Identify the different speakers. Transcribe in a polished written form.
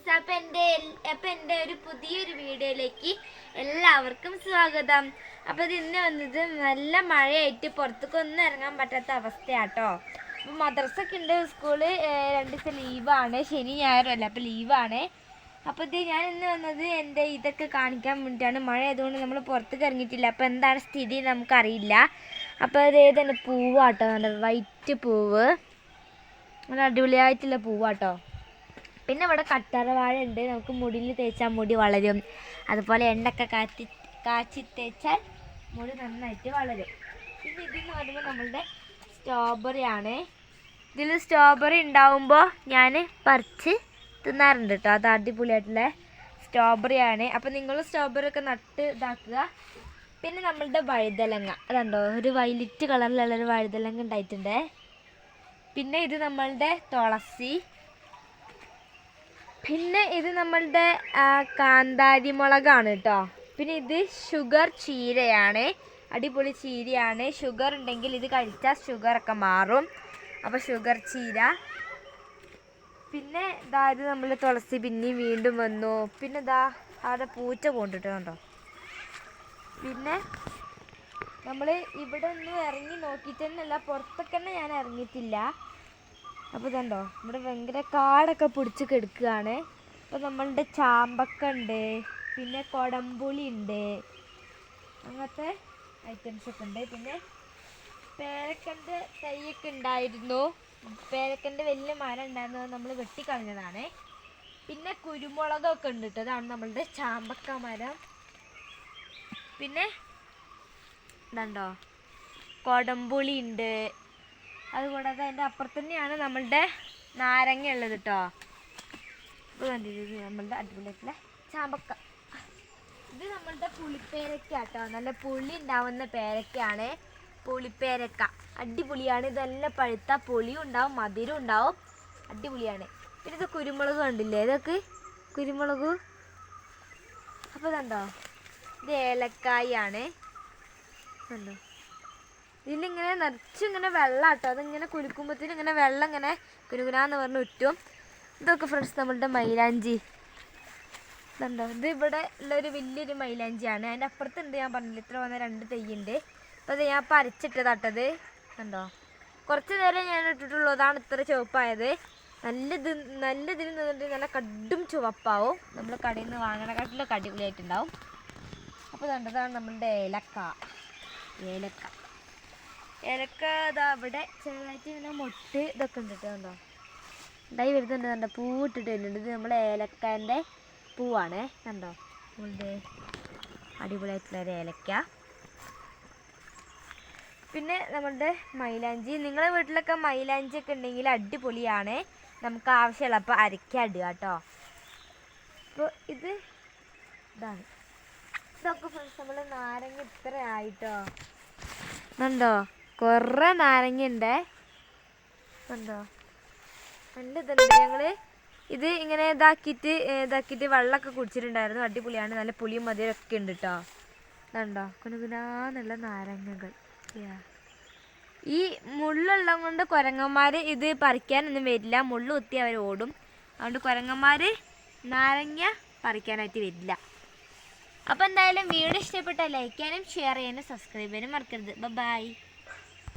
Speaker 1: Friends. അപ്പം എൻ്റെ ഒരു പുതിയൊരു വീഡിയോയിലേക്ക് എല്ലാവർക്കും സ്വാഗതം. അപ്പോൾ ഇത് ഇന്ന് വന്നത് നല്ല മഴയായിട്ട് പുറത്തേക്കൊന്നും ഇറങ്ങാൻ പറ്റാത്ത അവസ്ഥയാട്ടോ. അപ്പോൾ മദ്രസൊക്കെ ഉണ്ട്, സ്കൂള് 2 ദിവസം ലീവാണ്, ശനി ഞായറും അല്ല, അപ്പോൾ ലീവാണ്. അപ്പോൾ ഇത് ഞാൻ ഇന്ന് വന്നത് എൻ്റെ ഇതൊക്കെ കാണിക്കാൻ വേണ്ടിയിട്ടാണ്. മഴ ആയതുകൊണ്ട് നമ്മൾ പുറത്തേക്ക് ഇറങ്ങിയിട്ടില്ല. അപ്പോൾ എന്താണ് സ്ഥിതി നമുക്കറിയില്ല. അപ്പോൾ അത് ഏതാണ് പൂവാട്ടോ, വൈറ്റ് പൂവ്, നല്ല അടിപൊളിയായിട്ടുള്ള പൂവാട്ടോ. പിന്നെ ഇവിടെ കറ്റാർവാഴ ഉണ്ട്, നമുക്ക് മുടിയിൽ തേച്ചാൽ മുടി വളരും. അതുപോലെ എണ്ണയൊക്കെ കാച്ചി തേച്ചാൽ മുടി നന്നായിട്ട് വളരും. പിന്നെ ഇതെന്ന് പറയുമ്പോൾ നമ്മളുടെ സ്ട്രോബെറി ആണ്. ഇതിൽ സ്ട്രോബെറി ഉണ്ടാവുമ്പോൾ ഞാൻ പറിച്ച് തിന്നാറുണ്ട് കേട്ടോ. അത് അടിപൊളിയായിട്ടുള്ള സ്ട്രോബെറി ആണ്. അപ്പോൾ നിങ്ങൾ സ്ട്രോബെറി ഒക്കെ നട്ട് ഇതാക്കുക. പിന്നെ നമ്മളുടെ വഴുതലങ്ങ അതുണ്ടോ, ഒരു വൈലറ്റ് കളറിലുള്ളൊരു വഴുതലങ്ങ ഉണ്ടായിട്ടുണ്ട്. പിന്നെ ഇത് നമ്മളുടെ തുളസി. പിന്നെ ഇത് നമ്മളുടെ കാന്താരി മുളകാണ് കേട്ടോ. പിന്നെ ഇത് ഷുഗർ ചീരയാണ്, അടിപൊളി ചീരയാണ്. ഷുഗർ ഉണ്ടെങ്കിൽ ഇത് കഴിച്ചാൽ ഷുഗറൊക്കെ മാറും. അപ്പോൾ ഷുഗർ ചീര. പിന്നെ ഇതാ ഇത് നമ്മൾ തുളസി പിന്നെയും വീണ്ടും വന്നു. പിന്നെ ഇതാ അവിടെ പൂച്ച കൊണ്ടിട്ടുണ്ടോ. പിന്നെ നമ്മൾ ഇവിടെ ഒന്നും ഇറങ്ങി നോക്കിയിട്ട് തന്നെയല്ല, പുറത്തൊക്കെ തന്നെ ഞാൻ ഇറങ്ങിയിട്ടില്ല. അപ്പോൾ ഇതുണ്ടോ, ഇവിടെ ഭയങ്കര കാടൊക്കെ പിടിച്ച് കിടക്കുകയാണ്. അപ്പോൾ നമ്മളുടെ ചാമ്പക്ക ഉണ്ട്, പിന്നെ കൊടംപുളി ഉണ്ട്, അങ്ങനത്തെ ഐറ്റംസൊക്കെ ഉണ്ട്. പിന്നെ പേരക്കൻ്റെ തൈയൊക്കെ ഉണ്ടായിരുന്നു, പേരക്കൻ്റെ വലിയ മരം ഉണ്ടായിരുന്നത് നമ്മൾ വെട്ടിക്കളഞ്ഞതാണ്. പിന്നെ കുരുമുളകൊക്കെ ഉണ്ട് കേട്ടോ, അതാണ് നമ്മളുടെ ചാമ്പക്ക മരം. പിന്നെ ഇതുണ്ടോ കൊടംപുളി ഉണ്ട്. അതുകൂടാതെ അതിൻ്റെ അപ്പുറത്ത് തന്നെയാണ് നമ്മളുടെ നാരങ്ങ ഉള്ളത് കേട്ടോ. ഇത് കണ്ടിട്ട് നമ്മളുടെ അടിപൊളിയായിട്ടുള്ള ചാമ്പക്ക. ഇത് നമ്മളുടെ പുളിപ്പേരക്ക കേട്ടോ, നല്ല പുളി ഉണ്ടാവുന്ന പേരക്കയാണ് പുളിപ്പേരക്ക. അടിപൊളിയാണ്. ഇതെല്ലാം പഴുത്ത പുളിയും ഉണ്ടാവും, മധുരം ഉണ്ടാവും, അടിപൊളിയാണ്. പിന്നെ ഇത് കുരുമുളക് കണ്ടില്ലേ, ഇതൊക്കെ കുരുമുളക്. അപ്പോൾ ഇതുണ്ടോ, ഇത് ഏലക്കായാണ്. കണ്ടോ, ഇതിലിങ്ങനെ നിറച്ചിങ്ങനെ വെള്ളം കേട്ടോ. അതിങ്ങനെ കുലുക്കുമ്പോഴത്തേനും ഇങ്ങനെ വെള്ളം ഇങ്ങനെ കുരുകുരാന്ന് പറഞ്ഞ് ഉറ്റും. ഇതൊക്കെ ഫ്രണ്ട്സ് നമ്മളുടെ മൈലാഞ്ചി. ഇതുണ്ടോ, ഇത് ഇവിടെ ഉള്ളൊരു വലിയൊരു മൈലാഞ്ചിയാണ്. അതിൻ്റെ അപ്പുറത്തുണ്ട്, ഞാൻ പറഞ്ഞില്ല ഇത്ര വന്ന 2 തൈയുണ്ട്. അപ്പോൾ അത് ഞാൻ പറിച്ചിട്ടതാട്ടത്. കണ്ടോ, കുറച്ച് നേരം ഞാൻ ഇട്ടിട്ടുള്ളൂ, അതാണ് ഇത്ര ചുവപ്പായത്. നല്ലതിൽ നിന്നിട്ട് നല്ല കടും ചുവപ്പാവും. നമ്മൾ കടയിൽ നിന്ന് വാങ്ങണക്കാട്ടിലൊക്കെ അടിപൊളിയായിട്ടുണ്ടാവും. അപ്പോൾ ഇതാണ് നമ്മളുടെ ഏലക്ക ഇതാ ഇവിടെ ചെറുതായിട്ട് ഇങ്ങനെ മൊട്ട് ഇതൊക്കെ ഉണ്ട് കേട്ടോ. ഉണ്ടായി വരുന്നുണ്ട്, കണ്ടോ, പൂവിട്ടിട്ട് വരുന്നുണ്ട്. ഇത് നമ്മൾ ഏലക്കാൻ്റെ പൂവാണ്. കണ്ടോ, നമ്മളുടെ അടിപൊളിയായിട്ടുള്ളൊരു ഏലക്ക. പിന്നെ നമ്മളുടെ മൈലാഞ്ചി. നിങ്ങളുടെ വീട്ടിലൊക്കെ മൈലാഞ്ചി ഒക്കെ ഉണ്ടെങ്കിൽ അടിപൊളിയാണ്, നമുക്ക് ആവശ്യമുള്ളപ്പോൾ അരയ്ക്കാൻ ഇടുക കേട്ടോ. അപ്പോൾ ഇതാണ് ഇതൊക്കെ ഫ്രണ്ട്സ്. നമ്മൾ നാരങ്ങ ഇത്ര ആയിട്ടോ. കണ്ടോ, കുറേ നാരങ്ങ ഉണ്ട്. കണ്ടോ, നല്ല ഇതുണ്ട്. ഞങ്ങൾ ഇത് ഇങ്ങനെ ഇതാക്കിയിട്ട് വെള്ളമൊക്കെ കുടിച്ചിട്ടുണ്ടായിരുന്നു. അടിപൊളിയാണ്, നല്ല പുളിയും മധുരമൊക്കെ ഉണ്ട് കേട്ടോ. കണ്ടോ, കുനുകുനാന്നുള്ള നാരങ്ങകൾ. ഈ മുള്ളുള്ളത് കൊണ്ട് കുരങ്ങന്മാർ ഇത് പറിക്കാനൊന്നും വരില്ല, മുള്ളു കുത്തി അവർ ഓടും. അതുകൊണ്ട് കുരങ്ങന്മാർ നാരങ്ങ പറിക്കാനായിട്ട് വരില്ല. അപ്പോൾ എന്തായാലും വീഡിയോ ഇഷ്ടപ്പെട്ടാൽ ലൈക്ക് ചെയ്യാനും ഷെയർ ചെയ്യാനും സബ്സ്ക്രൈബ് ചെയ്യാനും മറക്കരുത്. ബൈ.